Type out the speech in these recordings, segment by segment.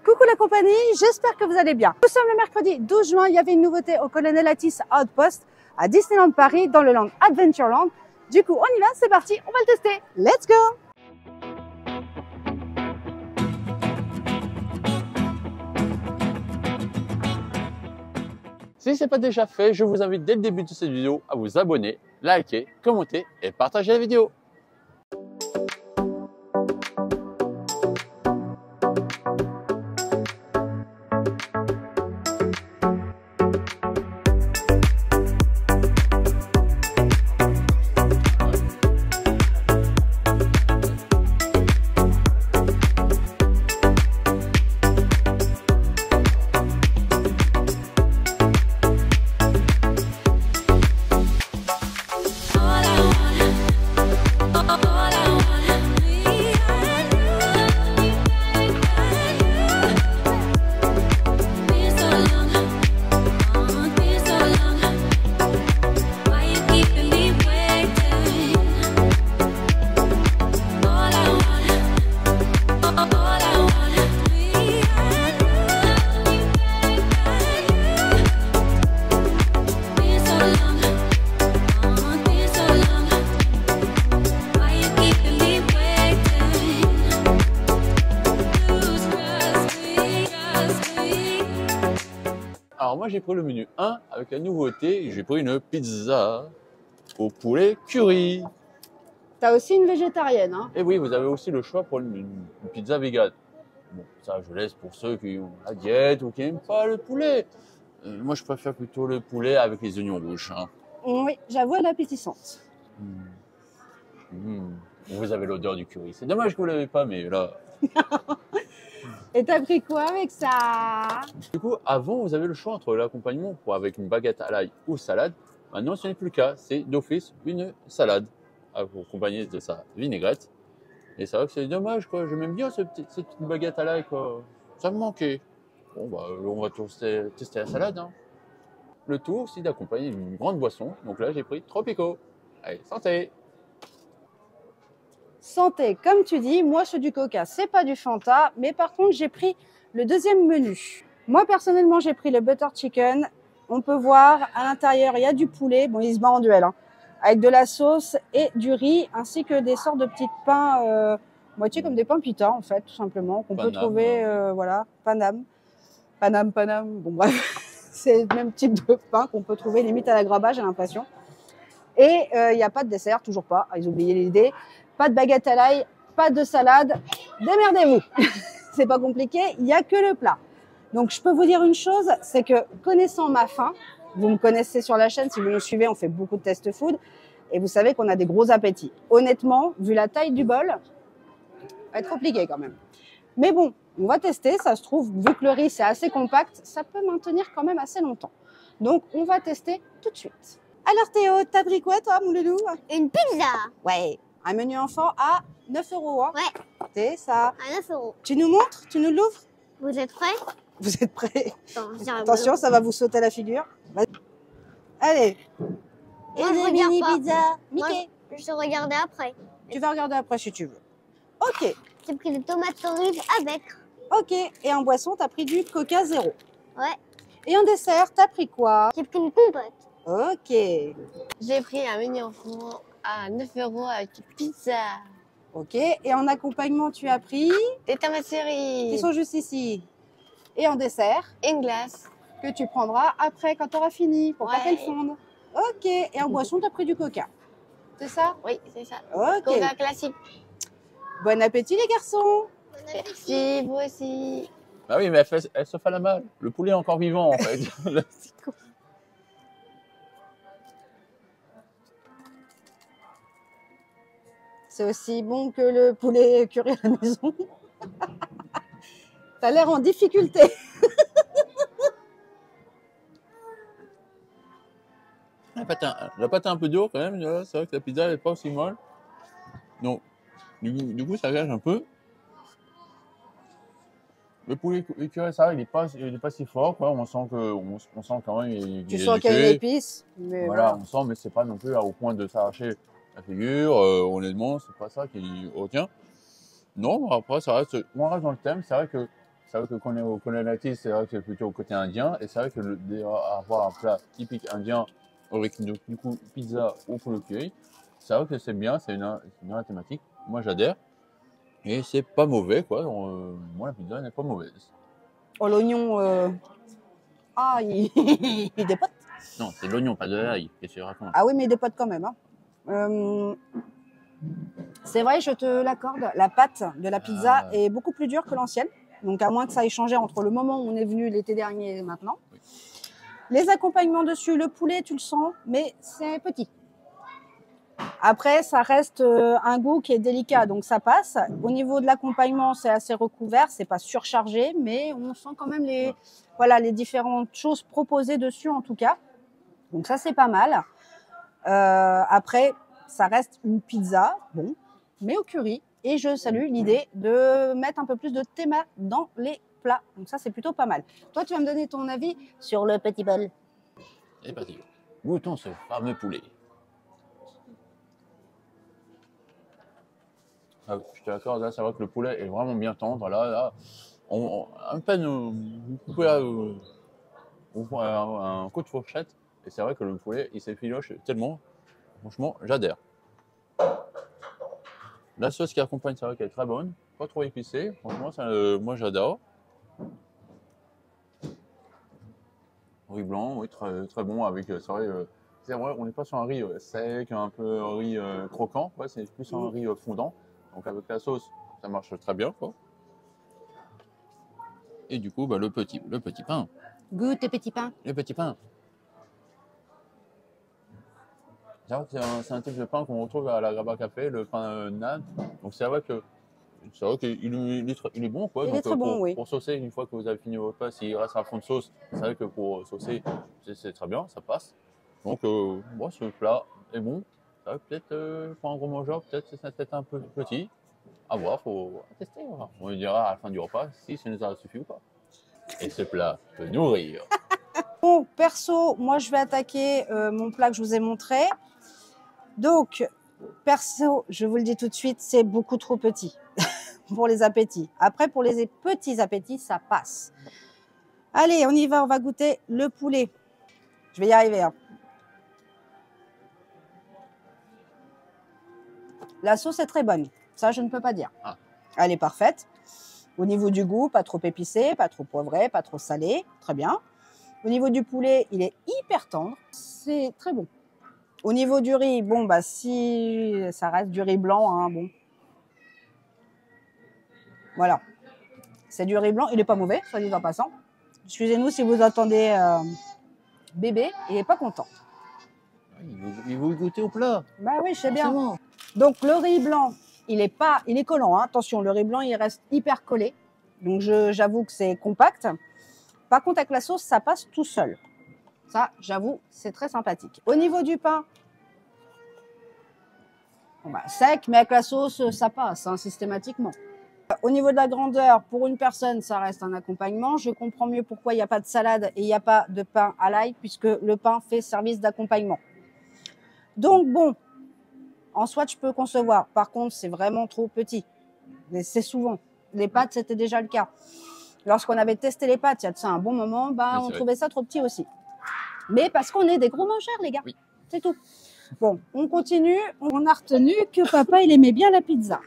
Coucou la compagnie, j'espère que vous allez bien. Nous sommes le mercredi 12 juin, il y avait une nouveauté au Colonel Atis Outpost à Disneyland Paris dans le Land Adventureland. Du coup, on y va, c'est parti, on va le tester. Let's go! Si ce n'est pas déjà fait, je vous invite dès le début de cette vidéo à vous abonner, liker, commenter et partager la vidéo. Alors moi j'ai pris le menu 1 avec la nouveauté, j'ai pris une pizza au poulet curry. T'as aussi une végétarienne, hein? Et oui, vous avez aussi le choix pour une pizza vegan. Bon, ça je laisse pour ceux qui ont la diète ou qui n'aiment pas le poulet. Moi je préfère plutôt le poulet avec les oignons rouges. Hein. Oui, j'avoue, elle est appétissante. Vous avez l'odeur du curry. C'est dommage que vous ne l'avez pas, mais là... Et t'as pris quoi avec ça? Du coup, avant, vous avez le choix entre l'accompagnement avec une baguette à l'ail ou salade. Maintenant, ce n'est plus le cas. C'est d'office une salade accompagnée de sa vinaigrette. Et c'est vrai que c'est dommage, quoi. J'aime bien cette petite baguette à l'ail, quoi. Ça me manquait. Bon, bah, on va tester la salade. Hein. Le tout aussi d'accompagner d'une grande boisson. Donc là, j'ai pris Tropico. Allez, santé! Santé, comme tu dis, moi je suis du coca, c'est pas du Fanta, mais par contre j'ai pris le deuxième menu. Moi personnellement j'ai pris le butter chicken. On peut voir à l'intérieur il y a du poulet, bon il se bat en duel, hein, avec de la sauce et du riz, ainsi que des sortes de petits pains, moitié comme des pains pita en fait, tout simplement, qu'on peut trouver, voilà, Paname, bon bref, c'est le même type de pain qu'on peut trouver limite à la Graba, j'ai l'impression. Et il n'y a pas de dessert, toujours pas, ils ont oublié l'idée. Pas de baguette à l'ail, pas de salade, démerdez-vous. C'est pas compliqué, il n'y a que le plat. Donc je peux vous dire une chose, c'est que connaissant ma faim, vous me connaissez sur la chaîne, si vous nous suivez, on fait beaucoup de test food, et vous savez qu'on a des gros appétits. Honnêtement, vu la taille du bol, ça va être compliqué quand même. Mais bon, on va tester, ça se trouve, vu que le riz c'est assez compact, ça peut maintenir quand même assez longtemps. Donc on va tester tout de suite. Alors Théo, t'as pris quoi toi mon loulou? Une pizza. Ouais. Un menu enfant à 9 €. Hein. Ouais. C'est ça. À 9 €. Tu nous montres? Tu nous l'ouvres? Vous êtes prêts? Vous êtes prêts? Attention, ça va vous sauter à la figure. Allez. Et moi, je des regarde mini pas. pizzas. Moi, Mickey. je regardais après. Tu vas regarder après si tu veux. Ok. J'ai pris des tomates cerises avec. Ok. Et en boisson, t'as pris du Coca 0. Ouais. Et en dessert, t'as pris quoi? J'ai pris une compote. Ok. J'ai pris un menu enfant à 9 € avec une pizza. Ok. Et en accompagnement, tu as pris Des tomates qui cerises. sont juste ici. Et en dessert, Une glace. que tu prendras après quand tu auras fini pour pas Ouais. qu'elle fonde. Ok. Et en boisson, tu as pris du coca. C'est ça? Oui, c'est ça. Ok. Coca classique. Bon appétit les garçons. Merci, vous aussi. Bah oui, mais elle se fait la malle. Le poulet est encore vivant, en fait. C'est aussi bon que le poulet curry à la maison. T'as l'air en difficulté. La pâte est un peu dure quand même. C'est vrai que la pizza n'est pas aussi molle. Donc, du coup, ça gâche un peu. Le poulet curry, ça, il n'est pas si fort. Quoi. On sent quand même. Tu sens qu'il y a une épice. Mais voilà, on sent, mais c'est pas non plus au point de s'arracher la figure. Honnêtement, c'est pas ça qui retient. Non, après, ça reste, on reste dans le thème. C'est vrai que c'est vrai que quand on est au Colonati, c'est vrai que c'est plutôt au côté indien. Et c'est vrai que avoir un plat typique indien avec du coup pizza ou poulet curry, c'est vrai que c'est bien, c'est dans la thématique. Moi j'adhère. Et c'est pas mauvais quoi. Moi la pizza n'est pas mauvaise. Oh, l'oignon, ah, il dépote. Non, c'est l'oignon, pas de l'ail. Qu'est-ce que tu racontes? Ah oui, mais il dépote quand même. Hein. C'est vrai, je te l'accorde, la pâte de la pizza est beaucoup plus dure que l'ancienne. Donc, à moins que ça ait changé entre le moment où on est venu l'été dernier et maintenant. Oui. Les accompagnements dessus, le poulet, tu le sens, mais c'est petit. Après, ça reste un goût qui est délicat, donc ça passe. Au niveau de l'accompagnement, c'est assez recouvert, c'est pas surchargé, mais on sent quand même les différentes choses proposées dessus en tout cas. Donc ça, c'est pas mal. Après, ça reste une pizza, bon, mais au curry. Et je salue l'idée de mettre un peu plus de théma dans les plats. Donc ça, c'est plutôt pas mal. Toi, tu vas me donner ton avis sur le petit bol. C'est parti. Goûtons ce fameux poulet. Ah, je te l'accorde, là, c'est vrai que le poulet est vraiment bien tendre. Là, à peine, vous pouvez ouvrir un coup de fourchette. Et c'est vrai que le poulet, il s'effiloche tellement. Franchement, j'adhère. La sauce qui accompagne, c'est vrai qu'elle est très bonne. Pas trop épicée. Franchement, moi, j'adore. Riz blanc, oui, très, très bon. C'est vrai, on n'est pas sur un riz sec, un peu riz croquant. Ouais, c'est plus un riz fondant. Donc avec la sauce, ça marche très bien, quoi. Et du coup, bah, le petit pain. Goûte tes petits pains. Le petit pain. C'est vrai que c'est un type de pain qu'on retrouve à la Graba Café, le pain naan. Donc c'est vrai qu'il est bon, quoi. Il Donc, est très bon, oui. pour saucer, une fois que vous avez fini votre repas, s'il reste un fond de sauce, c'est vrai que pour saucer, c'est très bien, ça passe. Donc moi, ce plat est bon. Ça va peut-être, pour un gros mangeur, c'est peut-être un peu petit. À voir, faut tester. Voilà. On lui dira à la fin du repas si ça nous a suffi ou pas. Et ce plat peut nourrir. Bon, perso, moi, je vais attaquer mon plat que je vous ai montré. Donc, perso, je vous le dis tout de suite, c'est beaucoup trop petit pour les appétits. Après, pour les petits appétits, ça passe. Allez, on y va, on va goûter le poulet. Je vais y arriver. Hein. La sauce est très bonne, ça je ne peux pas dire. Ah. Elle est parfaite. Au niveau du goût, pas trop épicé, pas trop poivré, pas trop salé, très bien. Au niveau du poulet, il est hyper tendre, c'est très bon. Au niveau du riz, bon, bah si ça reste du riz blanc, hein, bon. Voilà. C'est du riz blanc, il n'est pas mauvais, soit dit en passant. Excusez-nous si vous entendez bébé, il n'est pas content. Il veut goûter au plat. Bah oui, je sais bien. Forcément. Donc le riz blanc, il est collant, hein. Attention, le riz blanc, il reste hyper collé. Donc j'avoue que c'est compact. Par contre, avec la sauce, ça passe tout seul. Ça, j'avoue, c'est très sympathique. Au niveau du pain, bon bah, sec, mais avec la sauce, ça passe hein, systématiquement. Au niveau de la grandeur, pour une personne, ça reste un accompagnement. Je comprends mieux pourquoi il n'y a pas de salade et il n'y a pas de pain à l'ail, puisque le pain fait service d'accompagnement. Donc bon, en soi, je peux concevoir. Par contre, c'est vraiment trop petit. Mais c'est souvent. Les pâtes, c'était déjà le cas. Lorsqu'on avait testé les pâtes, il y a de ça un bon moment, bah, on trouvait ça trop petit aussi. Mais parce qu'on est des gros mangeurs, les gars. Oui. C'est tout. Bon, on continue. On a retenu que papa, il aimait bien la pizza.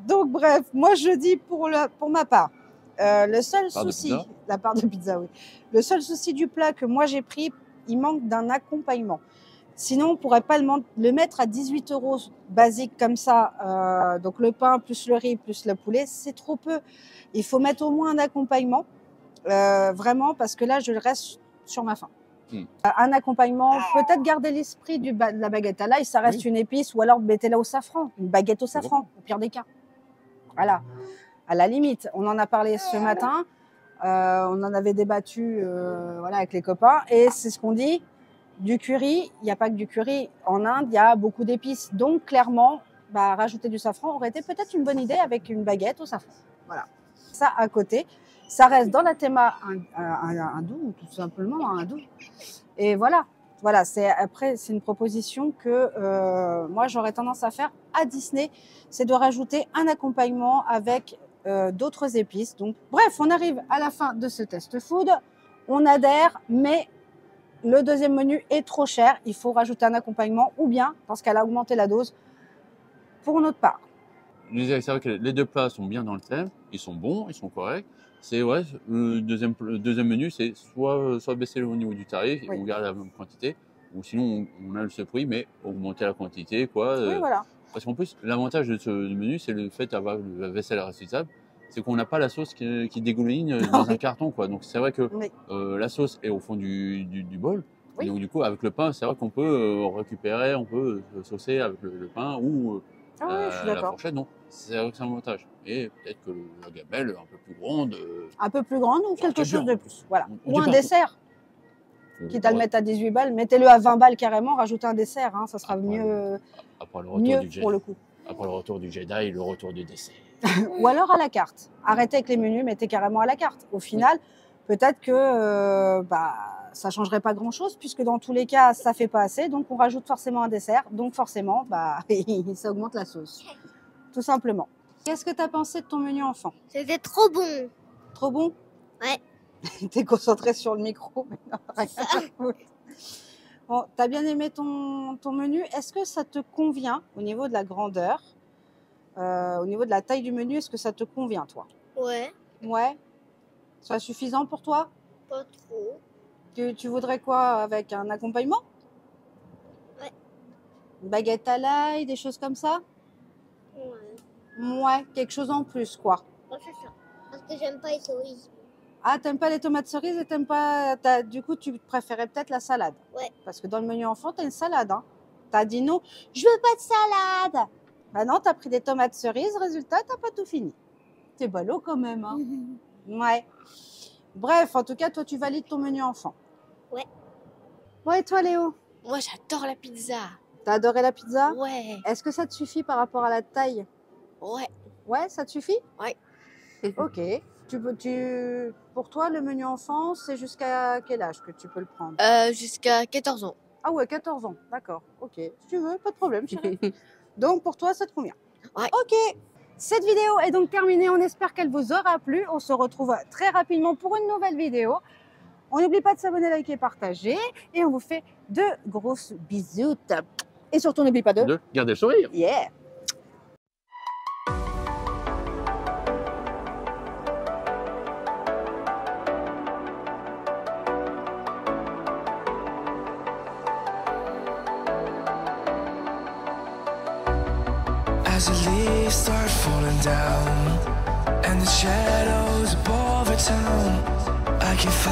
Donc, bref, moi, je dis pour ma part, le seul souci, la part de pizza, oui. Le seul souci du plat que moi, j'ai pris, il manque d'un accompagnement. Sinon, on ne pourrait pas le mettre à 18 € basique comme ça. Donc, le pain plus le riz plus le poulet, c'est trop peu. Il faut mettre au moins un accompagnement, vraiment, parce que là, je reste sur ma faim. Un accompagnement, peut-être garder l'esprit de la baguette à l'ail, ça reste une épice, ou alors mettez-la au safran, une baguette au safran, au pire des cas. Voilà, à la limite. On en a parlé ce matin, on en avait débattu voilà, avec les copains, et c'est ce qu'on dit. Du curry, il n'y a pas que du curry. En Inde, il y a beaucoup d'épices. Donc, clairement, bah, rajouter du safran aurait été peut-être une bonne idée avec une baguette au safran. Voilà. Ça à côté. Ça reste dans la théma hindou, tout simplement hindou. Et voilà. Voilà. Après, c'est une proposition que moi, j'aurais tendance à faire à Disney. C'est de rajouter un accompagnement avec d'autres épices. Donc, bref, on arrive à la fin de ce test food. On adhère, mais le deuxième menu est trop cher. Il faut rajouter un accompagnement ou bien, parce qu'elle a augmenté la dose, pour notre part. C'est vrai que les deux plats sont bien dans le thème, ils sont bons, ils sont corrects. C'est ouais, le deuxième menu, c'est soit baisser au niveau du tarif, Oui. on garde la même quantité, ou sinon on a ce prix, mais augmenter la quantité, quoi. Oui, voilà. Parce qu'en plus, l'avantage de ce menu, c'est le fait d'avoir la vaisselle réutilisable, c'est qu'on n'a pas la sauce qui dégouline dans un carton, quoi. Donc c'est vrai que Oui. la sauce est au fond du bol. Oui. Et donc du coup, avec le pain, c'est vrai qu'on peut récupérer, on peut saucer avec le pain ou Ah oui, je suis la d'accord. fourchette, non. C'est vrai que c'est un avantage. Et peut-être que la gamelle, un peu plus grande. Un peu plus grande ou quelque c'est chose bien. de plus. Voilà. On Ou dit un pas- dessert. Quitte à le mettre à 18 balles, mettez-le à 20 balles carrément, rajoutez un dessert, hein, ça sera Après, mieux, Après le retour mieux du Jedi, pour le coup. après le retour du Jedi, le retour du dessert. Ou alors à la carte. Arrêtez avec les menus, mettez carrément à la carte. Au final, peut-être que ça changerait pas grand-chose, puisque dans tous les cas, ça fait pas assez, donc on rajoute forcément un dessert, donc forcément, ça augmente la sauce. Tout simplement. Qu'est-ce que tu as pensé de ton menu enfant? C'était trop bon. Trop bon? Ouais. T'es concentré sur le micro. Mais non, rien à foutre. Bon, t'as bien aimé ton menu. Est-ce que ça te convient au niveau de la grandeur, au niveau de la taille du menu? Est-ce que ça te convient, toi? Ouais, Ouais. Ça suffisant pour toi? pas trop. Tu voudrais quoi avec un accompagnement? Ouais. Une baguette à l'ail, des choses comme ça? Ouais, Ouais, quelque chose en plus, quoi. ouais, c'est ça. Parce que j'aime pas les cerises. Ah, t'aimes pas les tomates cerises et t'aimes pas... Du coup, tu préférais peut-être la salade. Ouais. Parce que dans le menu enfant, t'as une salade. Hein. T'as dit non, je veux pas de salade. Bah non, t'as pris des tomates cerises, résultat, t'as pas tout fini. T'es ballot quand même. Hein. Ouais. Bref, en tout cas, toi, tu valides ton menu enfant. Ouais. Ouais, et toi, Léo? Moi, j'adore la pizza. T'as adoré la pizza? Ouais, Est-ce que ça te suffit par rapport à la taille? ouais. Ouais, ça te suffit? Ouais. Ok. Pour toi, le menu enfant, c'est jusqu'à quel âge que tu peux le prendre? Jusqu'à 14 ans. Ah ouais, 14 ans, d'accord. Ok. Si tu veux, pas de problème, chérie. Donc, pour toi, ça te convient? Ouais. Ok. Cette vidéo est donc terminée. On espère qu'elle vous aura plu. On se retrouve très rapidement pour une nouvelle vidéo. On n'oublie pas de s'abonner, liker, partager. Et on vous fait de grosses bisous. Et surtout, n'oublie pas de... De garder le sourire. Yeah. As the leaves start falling down and the shadows above the town, I can find